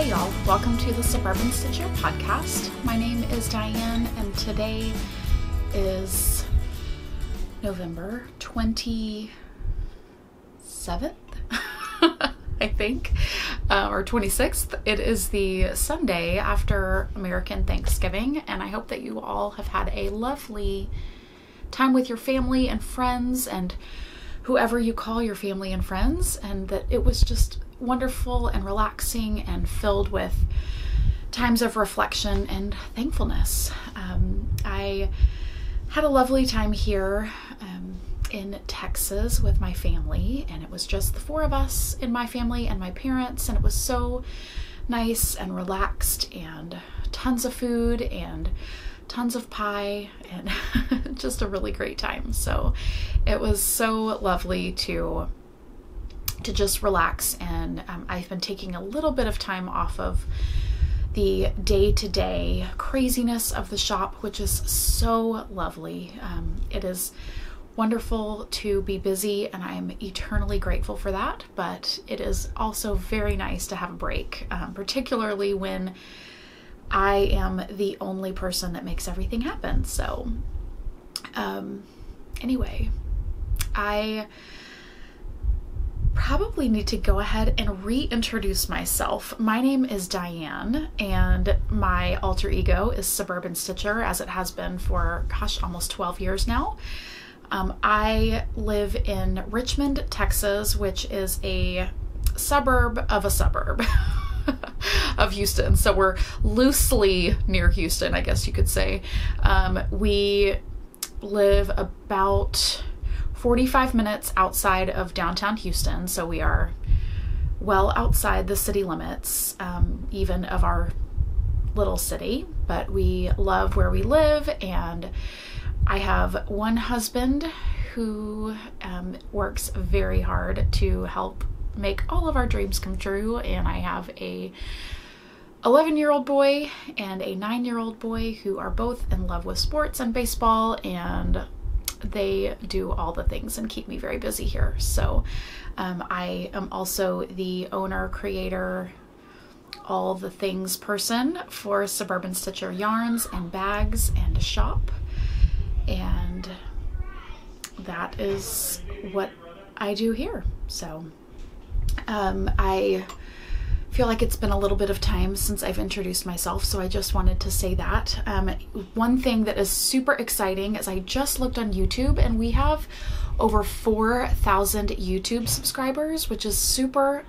Hey y'all, welcome to the Suburban Stitcher podcast. My name is Diane and today is November 27th, I think, or 26th. It is the Sunday after American Thanksgiving, and I hope that you all have had a lovely time with your family and friends and whoever you call your family and friends, and that it was just wonderful and relaxing and filled with times of reflection and thankfulness. I had a lovely time here in Texas with my family, and it was just the four of us in my family and my parents, and it was so nice and relaxed and tons of food and tons of pie and just a really great time. So it was so lovely to just relax, and I've been taking a little bit of time off of the day-to-day craziness of the shop, which is so lovely. It is wonderful to be busy, and I'm eternally grateful for that, but it is also very nice to have a break, particularly when I am the only person that makes everything happen. So anyway, I probably need to go ahead and reintroduce myself. My name is Diane, and my alter ego is Suburban Stitcher, as it has been for, gosh, almost 12 years now. I live in Richmond, Texas, which is a suburb of a suburb of Houston. So we're loosely near Houston, I guess you could say. We live about 45 minutes outside of downtown Houston, so we are well outside the city limits, even of our little city, but we love where we live, and I have one husband who works very hard to help make all of our dreams come true, and I have a 11-year-old boy and a 9-year-old boy who are both in love with sports and baseball, and they do all the things and keep me very busy here. So I am also the owner, creator, all the things person for Suburban Stitcher yarns and bags and a shop. And that is what I do here. So I feel like it's been a little bit of time since I've introduced myself, so I just wanted to say that. One thing that is super exciting is I just looked on YouTube, and we have over 4,000 YouTube subscribers, which is super,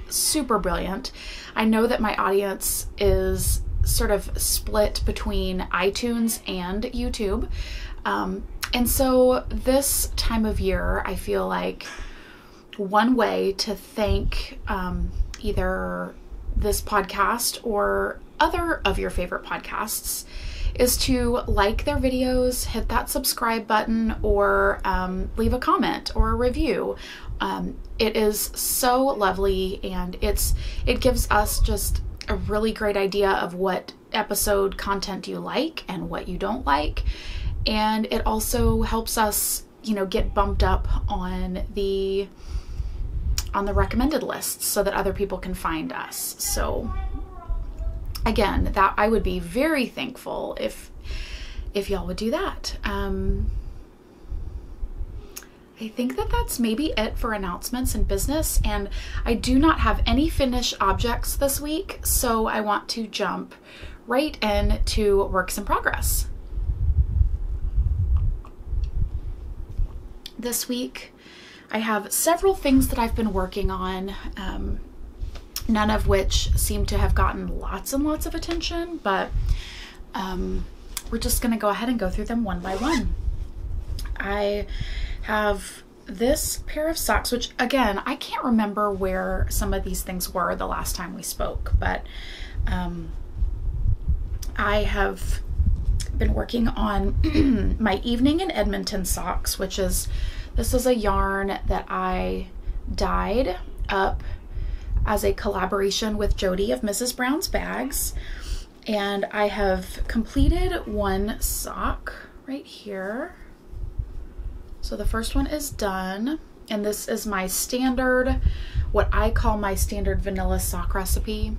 super brilliant. I know that my audience is sort of split between iTunes and YouTube. And so this time of year, I feel like one way to thank either this podcast or other of your favorite podcasts is to like their videos, hit that subscribe button, or leave a comment or a review. It is so lovely, and it gives us just a really great idea of what episode content you like and what you don't like. And it also helps us, get bumped up on the recommended lists so that other people can find us. So again, that I would be very thankful if y'all would do that. I think that that's maybe it for announcements and business, and I do not have any finished objects this week, so I want to jump right into works in progress. This week I have several things that I've been working on, none of which seem to have gotten lots and lots of attention, but we're just going to go ahead and go through them one by one. I have this pair of socks, which again, I can't remember where some of these things were the last time we spoke, but I have been working on my Evening in Edmonton socks, this is a yarn that I dyed up as a collaboration with Jody of Mrs. Brown's Bags, and I have completed one sock right here. So the first one is done, and this is my standard, what I call my standard vanilla sock recipe.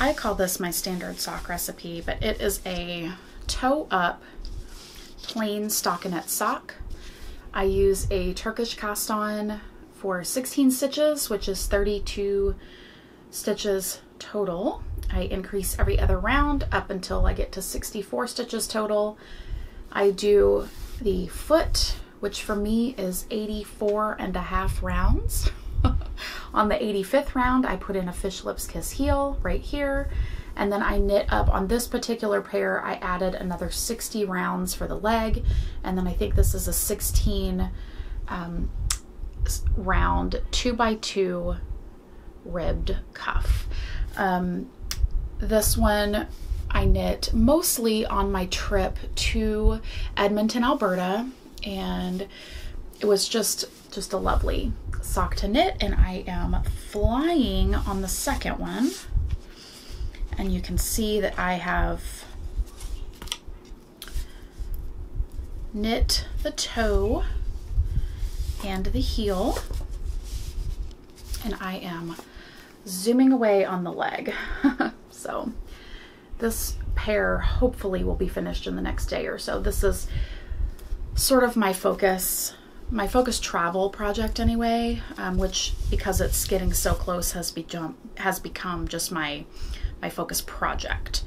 I call this my standard sock recipe, but it is a toe up plain stockinette sock. I use a Turkish cast on for 16 stitches, which is 32 stitches total. I increase every other round up until I get to 64 stitches total. I do the foot, which for me is 84.5 rounds. On the 85th round, I put in a fish lips kiss heel right here. And then I knit up on this particular pair. I added another 60 rounds for the leg. And then I think this is a 16 round 2x2 ribbed cuff. This one I knit mostly on my trip to Edmonton, Alberta, and it was just a lovely sock to knit, and I am flying on the second one, and you can see that I have knit the toe and the heel, and I am zooming away on the leg. So this pair hopefully will be finished in the next day or so. This is sort of my focus travel project anyway, which, because it's getting so close, has become just my focus project.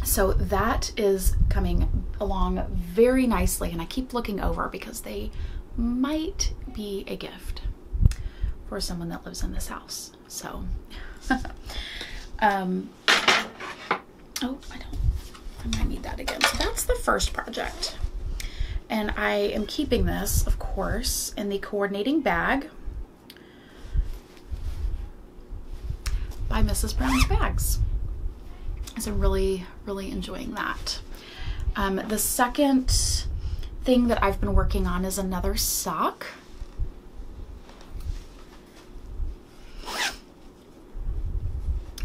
So that is coming along very nicely, and I keep looking over because they might be a gift for someone that lives in this house. So oh, I might need that again. So that's the first project. And I am keeping this, of course, in the coordinating bag by Mrs. Brown's Bags. So I'm really, really enjoying that. The second thing that I've been working on is another sock.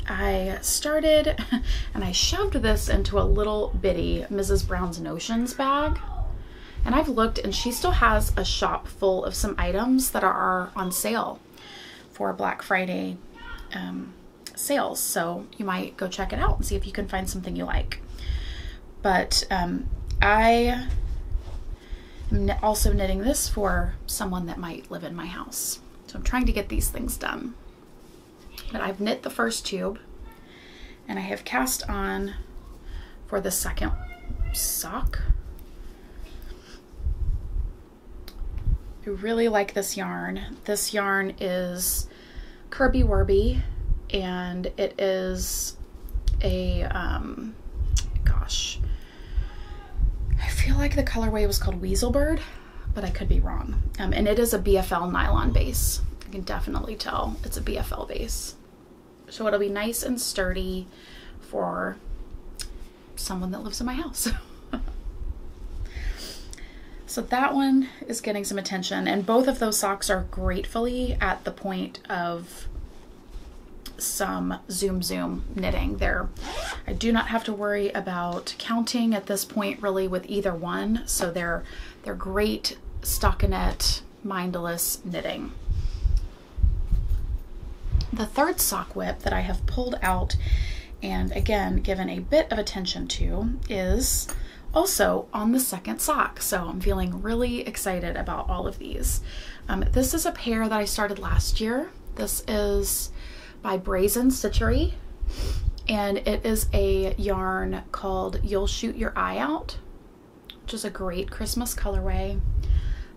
I started and I shoved this into a little bitty Mrs. Brown's Notions bag. And I've looked, and she still has a shop full of some items that are on sale for Black Friday sales. So you might go check it out and see if you can find something you like. But I am also knitting this for someone that might live in my house. So I'm trying to get these things done. But I've knit the first tube, and I have cast on for the second sock. I really like this yarn. This yarn is Kirby Werby, and it is a, gosh, I feel like the colorway was called Weaselbird, but I could be wrong. And it is a BFL nylon base. You can definitely tell it's a BFL base. So it'll be nice and sturdy for someone that lives in my house. So that one is getting some attention, and both of those socks are gratefully at the point of some zoom knitting. I do not have to worry about counting at this point really with either one, so they're great stockinette mindless knitting. The third sock whip that I have pulled out and again given a bit of attention to is also on the second sock, so I'm feeling really excited about all of these. This is a pair that I started last year. This is by Brazen Stitchery, and it is a yarn called You'll Shoot Your Eye Out, which is a great Christmas colorway.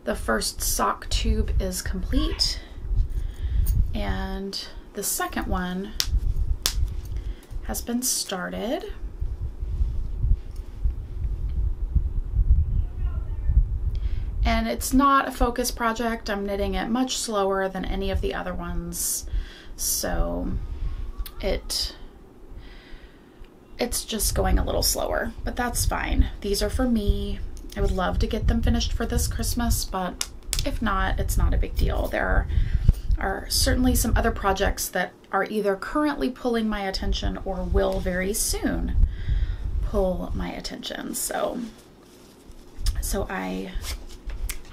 The first sock tube is complete, and the second one has been started. And it's not a focus project. I'm knitting it much slower than any of the other ones. So it's just going a little slower, but that's fine. These are for me. I would love to get them finished for this Christmas, but if not, it's not a big deal. There are certainly some other projects that are either currently pulling my attention or will very soon pull my attention. So I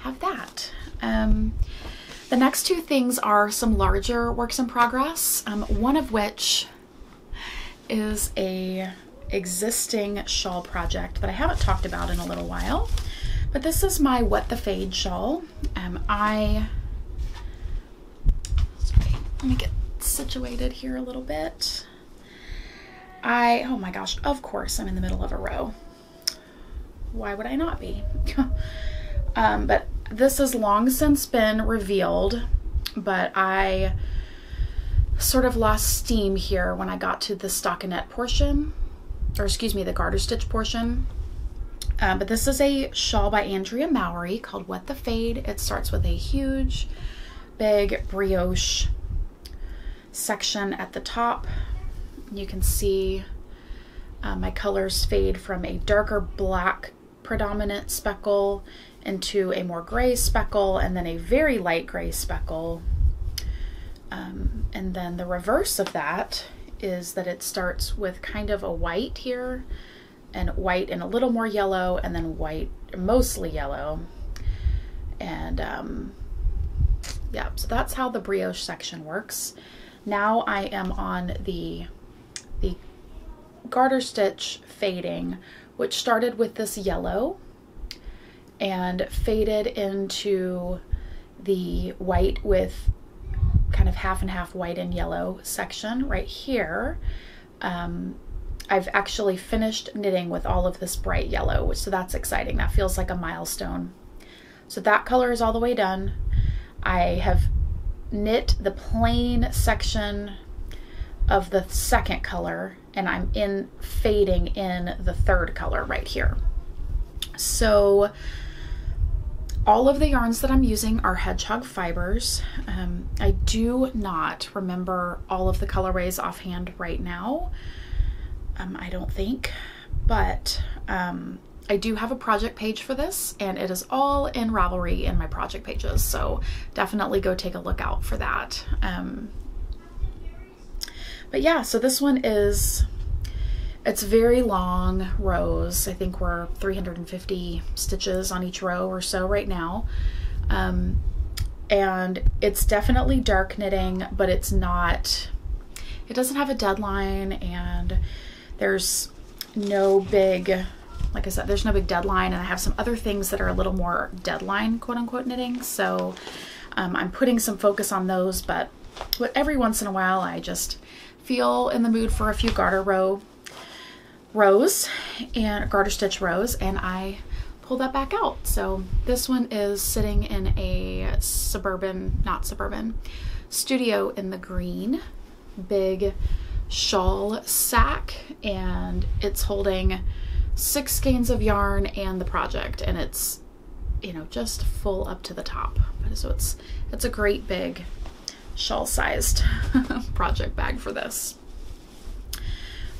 have that. The next two things are some larger works in progress, one of which is a existing shawl project that I haven't talked about in a little while, but this is my What the Fade shawl. Let me get situated here a little bit. Oh my gosh, of course I'm in the middle of a row. Why would I not be? But this has long since been revealed, but I sort of lost steam here when I got to the stockinette portion, or excuse me, the garter stitch portion. But this is a shawl by Andrea Mowry called What the Fade. It starts with a huge, big brioche section at the top. You can see my colors fade from a darker black predominant speckle into a more gray speckle, and then a very light gray speckle. And then the reverse of that is that it starts with kind of a white here, and white and a little more yellow, and then white, mostly yellow. And yeah, so that's how the brioche section works. Now I am on the garter stitch fading, which started with this yellow and faded into the white with kind of half and half white and yellow section right here. I've actually finished knitting with all of this bright yellow, so that's exciting. That feels like a milestone. So that color is all the way done. I have knit the plain section of the second color, and I'm fading in the third color right here. So all of the yarns that I'm using are hedgehog fibers. I do not remember all of the colorways offhand right now. I don't think, but I do have a project page for this, and it is all in Ravelry in my project pages, so definitely go take a look out for that. But yeah, so this one it's very long rows. I think we're 350 stitches on each row or so right now. And it's definitely dark knitting, but it doesn't have a deadline, and there's no big, like I said, there's no big deadline, and I have some other things that are a little more deadline, quote unquote, knitting. So I'm putting some focus on those, but every once in a while I just feel in the mood for a few garter rows and garter stitch rows, and I pull that back out. So this one is sitting in a not suburban, studio in the green, big shawl sack, and it's holding 6 skeins of yarn and the project, and it's, you know, just full up to the top. So it's a great big shawl sized project bag for this.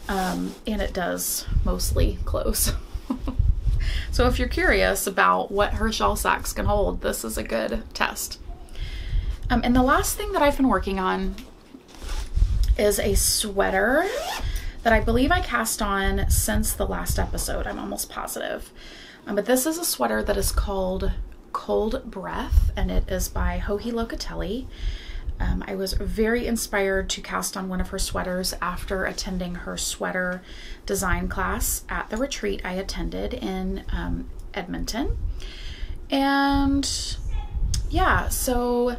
And it does mostly close. So if you're curious about what her shawl sacks can hold, this is a good test. And the last thing that I've been working on is a sweater that I believe I cast on since the last episode. I'm almost positive. But this is a sweater that is called Cold Breath, and it is by Hew Logo. I was very inspired to cast on one of her sweaters after attending her sweater design class at the retreat I attended in Edmonton. And yeah, so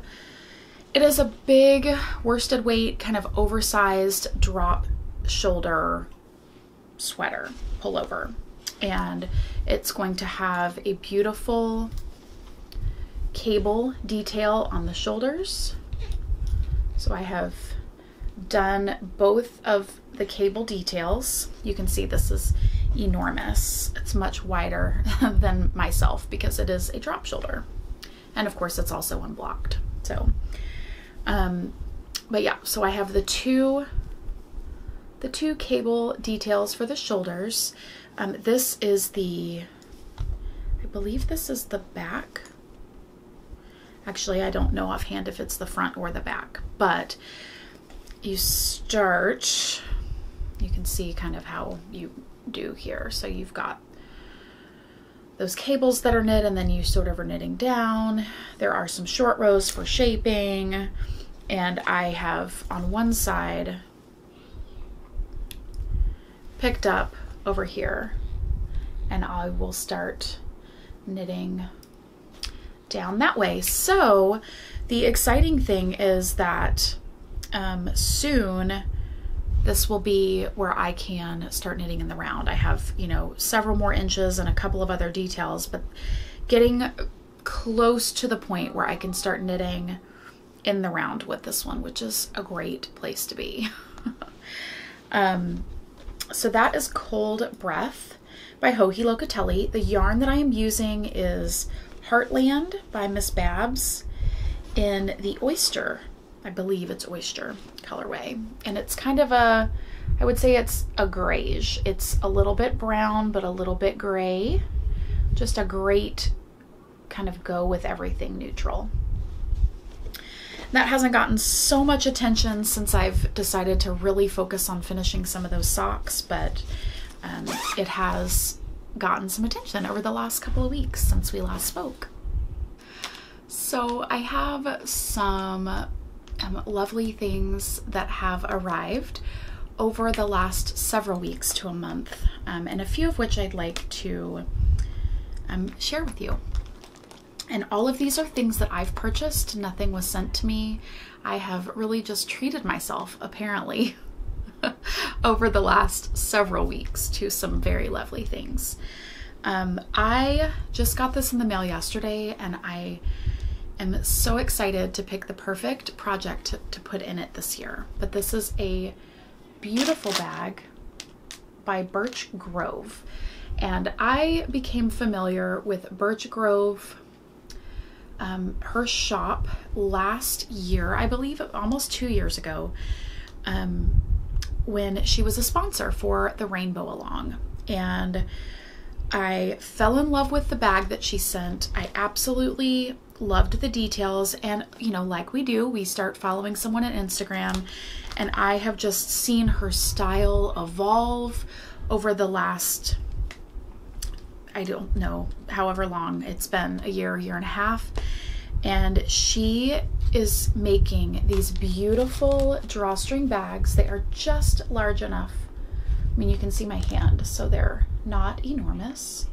it is a big worsted weight, kind of oversized drop shoulder sweater pullover, and it's going to have a beautiful cable detail on the shoulders. So I have done both of the cable details. You can see this is enormous. It's much wider than myself because it is a drop shoulder, and of course it's also unblocked. So but yeah, so I have the two cable details for the shoulders. This is I believe this is the back. Actually, I don't know offhand if it's the front or the back, but you start, you can see kind of how you do here. So you've got those cables that are knit, and then you sort of are knitting down. There are some short rows for shaping, and I have on one side picked up over here, and I will start knitting down that way. So the exciting thing is that soon this will be where I can start knitting in the round. I have, you know, several more inches and a couple of other details, but getting close to the point where I can start knitting in the round with this one, which is a great place to be. So that is Cold Breath by Hew Logo. The yarn that I am using is Heartland by Miss Babs in the Oyster, I believe it's Oyster colorway. And it's kind of a, I would say it's a grayish. It's a little bit brown, but a little bit gray. Just a great kind of go with everything neutral. That hasn't gotten so much attention since I've decided to really focus on finishing some of those socks, but it has gotten some attention over the last couple of weeks since we last spoke. So I have some lovely things that have arrived over the last several weeks to a month, and a few of which I'd like to share with you. And all of these are things that I've purchased. Nothing was sent to me. I have really just treated myself, apparently, over the last several weeks to some very lovely things. I just got this in the mail yesterday, and I am so excited to pick the perfect project to put in it this year. But this is a beautiful bag by Birchgrove, and I became familiar with Birchgrove, her shop, last year, I believe almost 2 years ago, when she was a sponsor for the Rainbow Along. And I fell in love with the bag that she sent. I absolutely loved the details, and you know, like we do, we start following someone on Instagram, and I have just seen her style evolve over the last, I don't know, however long it's been, a year and a half. And she is making these beautiful drawstring bags. They are just large enough. I mean, you can see my hand, so they're not enormous,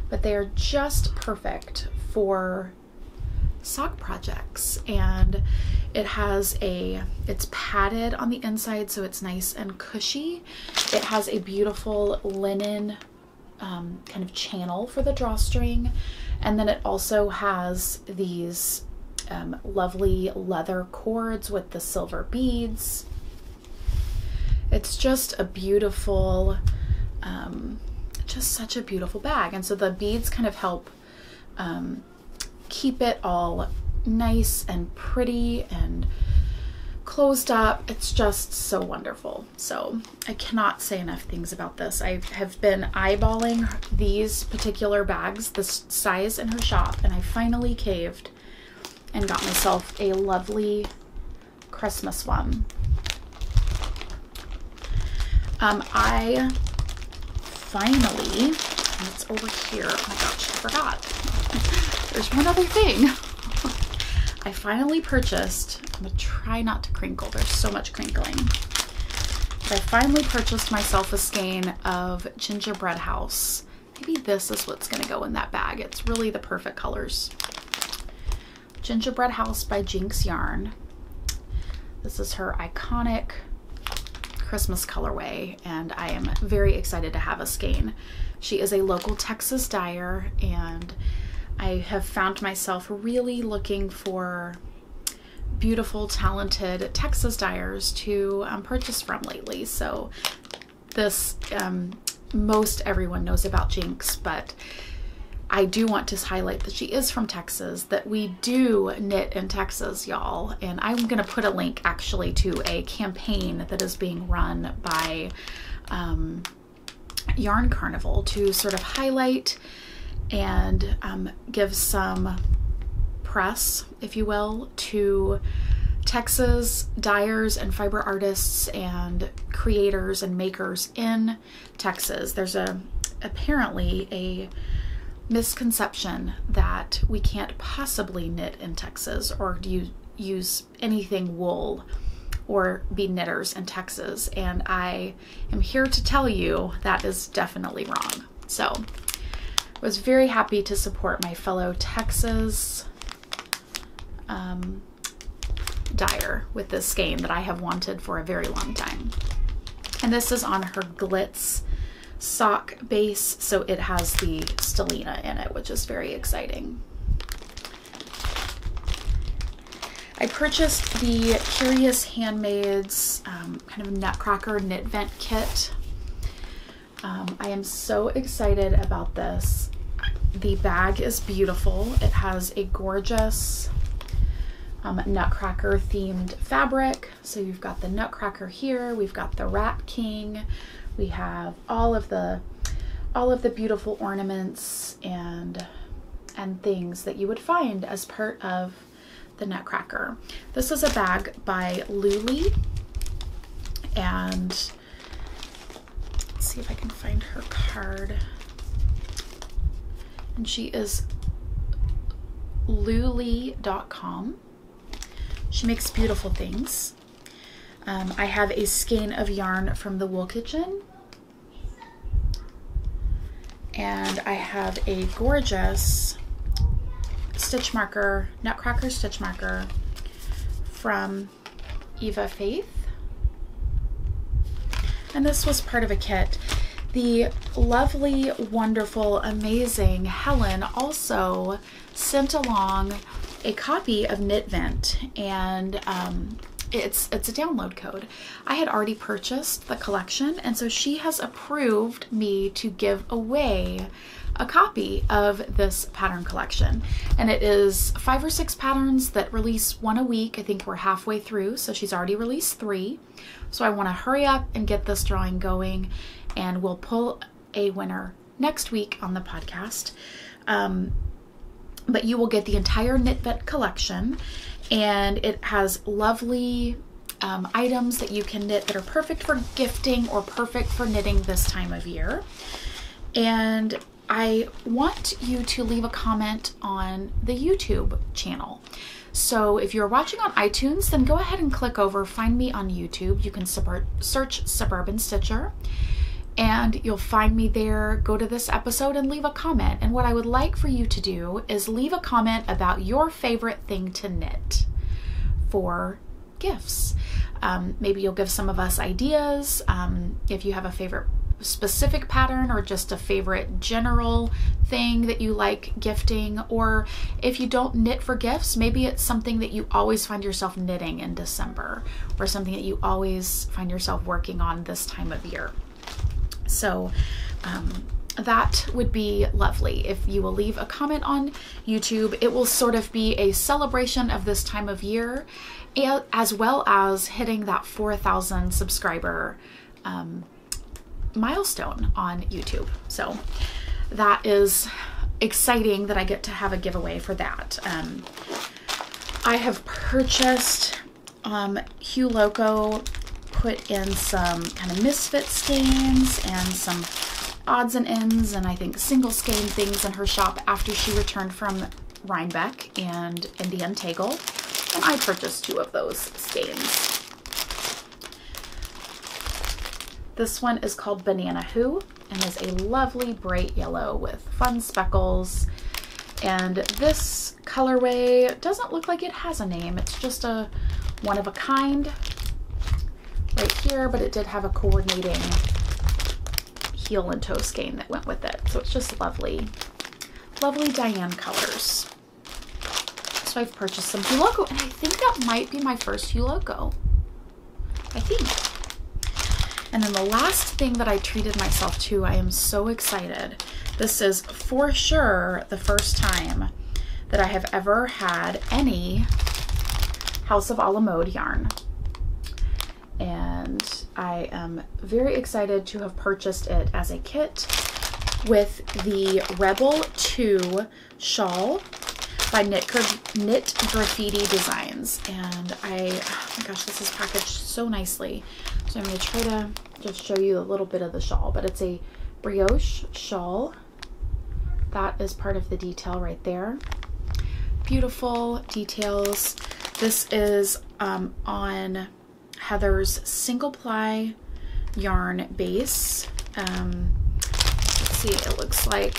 but they are just perfect for sock projects. And it has it's padded on the inside, so it's nice and cushy. It has a beautiful linen kind of channel for the drawstring, and then it also has these lovely leather cords with the silver beads. It's just a beautiful, just such a beautiful bag. And so the beads kind of help keep it all nice and pretty and closed up. It's just so wonderful. So I cannot say enough things about this. I have been eyeballing these particular bags, this size in her shop, and I finally caved and got myself a lovely Christmas one. I finally, and it's over here, oh my gosh, I forgot. There's one other thing. I finally purchased, I'm gonna try not to crinkle, there's so much crinkling. But I finally purchased myself a skein of Gingerbread House. Maybe this is what's gonna go in that bag. It's really the perfect colors. Gingerbread House by Jenks Yarn. This is her iconic Christmas colorway, and I am very excited to have a skein. She is a local Texas dyer, and I have found myself really looking for beautiful, talented Texas dyers to purchase from lately. So this, most everyone knows about Jenks, but I do want to highlight that she is from Texas, that we do knit in Texas, y'all. And I'm gonna put a link actually to a campaign that is being run by Yarn Carnival to sort of highlight and give some press, if you will, to Texas dyers and fiber artists and creators and makers in Texas. There's apparently a misconception that we can't possibly knit in Texas or use anything wool or be knitters in Texas. And I am here to tell you that is definitely wrong. So I was very happy to support my fellow Texas dyer with this skein that I have wanted for a very long time. And this is on her Glitz sock base, so it has the stellina in it, which is very exciting. I purchased the Curious Handmaids kind of Nutcracker knit vent kit. I am so excited about this. The bag is beautiful. It has a gorgeous Nutcracker themed fabric. So you've got the Nutcracker here, we've got the Rat King, we have all of the beautiful ornaments and things that you would find as part of the Nutcracker. This is a bag by Luli, and let's see if I can find her card. And she is luli.com. She makes beautiful things. I have a skein of yarn from the Wool Kitchen, and I have a gorgeous stitch marker, Nutcracker stitch marker from Eva Faith. And this was part of a kit. The lovely, wonderful, amazing Helen also sent along a copy of Knit Vent, and it's a download code. I had already purchased the collection, and so she has approved me to give away a copy of this pattern collection. And it is 5 or 6 patterns that release one a week. I think we're halfway through, so she's already released 3. So I want to hurry up and get this drawing going, and we'll pull a winner next week on the podcast. But you will get the entire Knit Vent collection, and it has lovely items that you can knit that are perfect for gifting or perfect for knitting this time of year. And I want you to leave a comment on the YouTube channel. So if you're watching on iTunes, then go ahead and click over, find me on YouTube. You can search Suburban Stitcher, and you'll find me there. Go to this episode and leave a comment. And what I would like for you to do is leave a comment about your favorite thing to knit for gifts. Maybe you'll give some of us ideas. If you have a favorite specific pattern or just a favorite general thing that you like gifting, or if you don't knit for gifts, maybe it's something that you always find yourself knitting in December, or something that you always find yourself working on this time of year. So that would be lovely if you will leave a comment on YouTube. It will sort of be a celebration of this time of year, as well as hitting that 4,000 subscriber milestone on YouTube. So that is exciting that I get to have a giveaway for that. I have purchased Hew Logo put in some kind of misfit skeins and some odds and ends, and I think single skein things in her shop after she returned from Rhinebeck and Indian Tegel, and I purchased 2 of those skeins. This one is called Banana Who and is a lovely bright yellow with fun speckles. And this colorway doesn't look like it has a name. It's just a one of a kind right here, but it did have a coordinating heel and toe skein that went with it. So it's just lovely, lovely Diane colors. So I've purchased some Hew Logo, and I think that might be my first Hew Logo. I think. And then the last thing that I treated myself to, I am so excited. This is for sure the first time that I have ever had any House of a la Mode yarn. And I am very excited to have purchased it as a kit with the Rebel 2 shawl by Knit Graffiti Designs. And oh my gosh, this is packaged so nicely. So I'm going to try to just show you a little bit of the shawl, but it's a brioche shawl That is part of the detail right there. Beautiful details. This is on Heather's single ply yarn base. Let's see, it looks like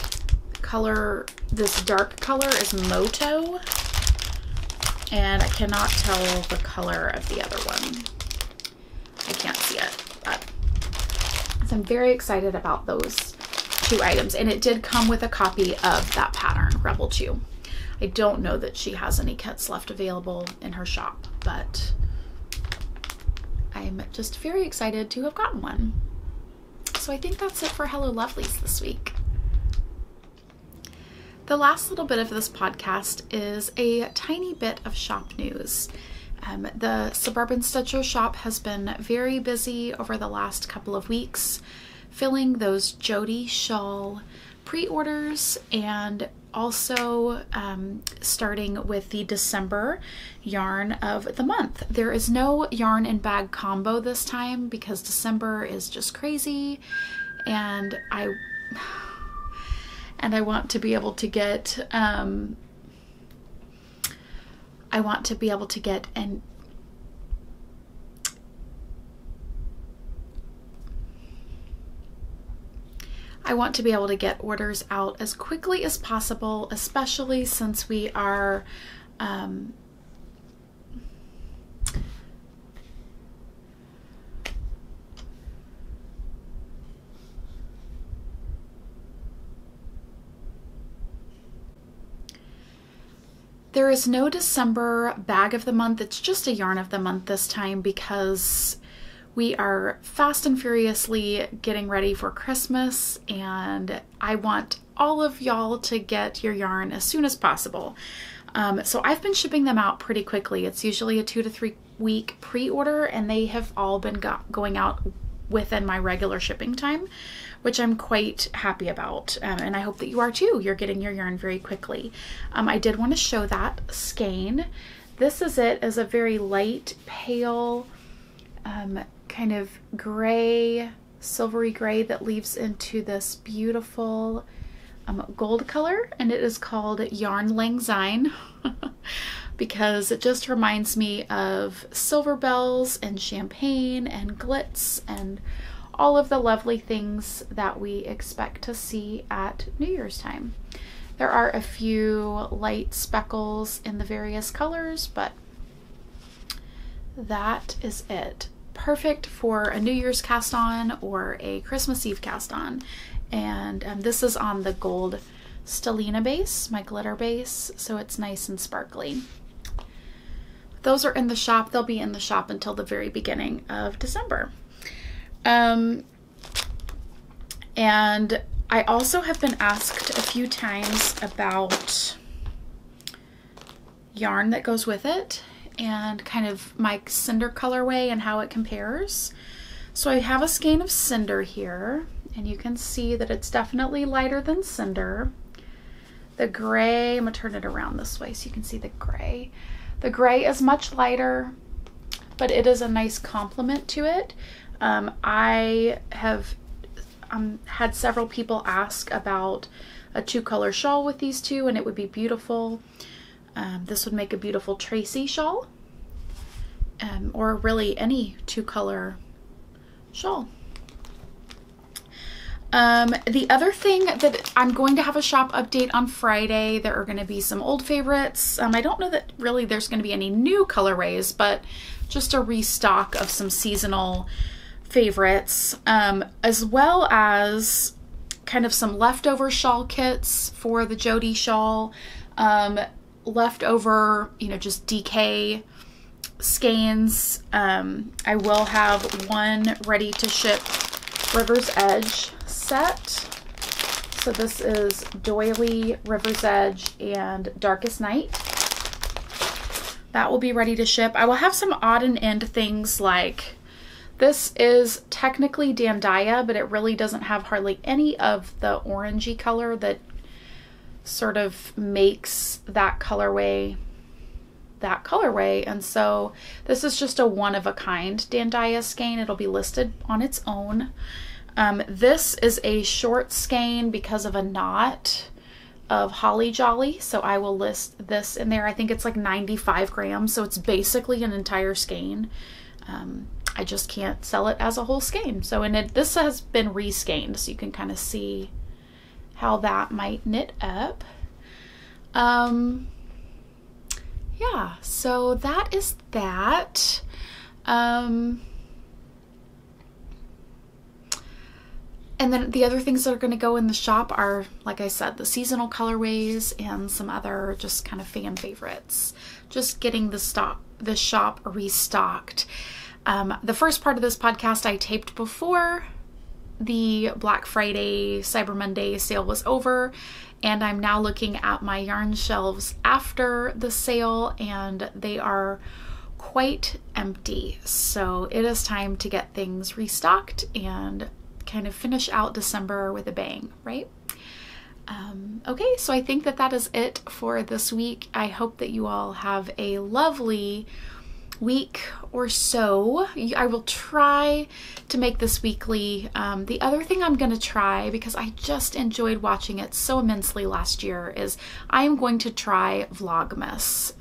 color, this dark color is Moto, and I cannot tell the color of the other one. I can't see it, but so I'm very excited about those two items. And it did come with a copy of that pattern, Rebel 2. I don't know that she has any kits left available in her shop, but I'm just very excited to have gotten one. So I think that's it for Hello Lovelies this week. The last little bit of this podcast is a tiny bit of shop news. The Suburban Stitcher shop has been very busy over the last couple of weeks, filling those Jody Shawl pre-orders, and also starting with the December yarn of the month. There is no yarn and bag combo this time because December is just crazy, and I want to be able to get I want to be able to get orders out as quickly as possible, especially since we are there is no December bag of the month. It's just a yarn of the month this time because we are fast and furiously getting ready for Christmas, and I want all of y'all to get your yarn as soon as possible. So I've been shipping them out pretty quickly. It's usually a 2 to 3 week pre-order, and they have all been going out within my regular shipping time, which I'm quite happy about. And I hope that you are too. You're getting your yarn very quickly. I did want to show that skein. This is it as a very light, pale, kind of gray, silvery gray that leaves into this beautiful gold color, and it is called Yarn Lang Syne because it just reminds me of silver bells and champagne and glitz and all of the lovely things that we expect to see at New Year's time. There are a few light speckles in the various colors, but that is it. Perfect for a New Year's cast on or a Christmas Eve cast on. And this is on the gold Stellina base, my glitter base, so it's nice and sparkly. Those are in the shop. They'll be in the shop until the very beginning of December. And I also have been asked a few times about yarn that goes with it and kind of my cinder colorway and how it compares. So I have a skein of cinder here, and you can see that it's definitely lighter than cinder. The gray, I'm gonna turn it around this way so you can see the gray. The gray is much lighter, but it is a nice complement to it. I have had several people ask about a 2-color shawl with these two, and it would be beautiful. This would make a beautiful Tracy shawl, or really any 2-color shawl. The other thing that I'm going to have a shop update on Friday, there are going to be some old favorites. I don't know that really there's going to be any new colorways, but just a restock of some seasonal favorites, as well as kind of some leftover shawl kits for the Jody shawl, leftover, you know, just DK skeins. I will have one ready to ship River's Edge set. So this is Doily, River's Edge, and Darkest Night. That will be ready to ship. I will have some odd and end things like this is technically Dandaya, but it really doesn't have hardly any of the orangey color that sort of makes that colorway. And so this is just a one-of-a-kind Dandaya skein. It'll be listed on its own. This is a short skein because of a knot of Holly Jolly, so I will list this in there. I think it's like 95 grams, so it's basically an entire skein. I just can't sell it as a whole skein. So this has been reskeined, so you can kind of see how that might knit up. Yeah, so that is that. And then the other things that are going to go in the shop are, like I said, the seasonal colorways and some other just kind of fan favorites. Just getting the shop restocked. The first part of this podcast I taped before the Black Friday, Cyber Monday sale was over, and I'm now looking at my yarn shelves after the sale, and they are quite empty. So it is time to get things restocked and kind of finish out December with a bang, right? Okay, so I think that is it for this week. I hope that you all have a lovely week or so. I will try to make this weekly. The other thing I'm going to try, because I just enjoyed watching it so immensely last year, is I am going to try Vlogmas.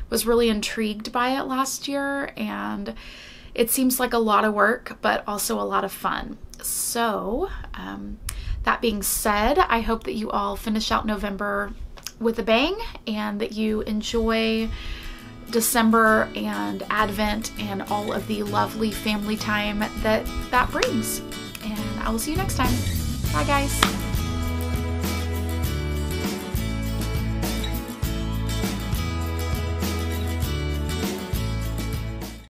Was really intrigued by it last year, and it seems like a lot of work, but also a lot of fun. So that being said, I hope that you all finish out November with a bang, and that you enjoy December and Advent and all of the lovely family time that brings. And I will see you next time. Bye, guys.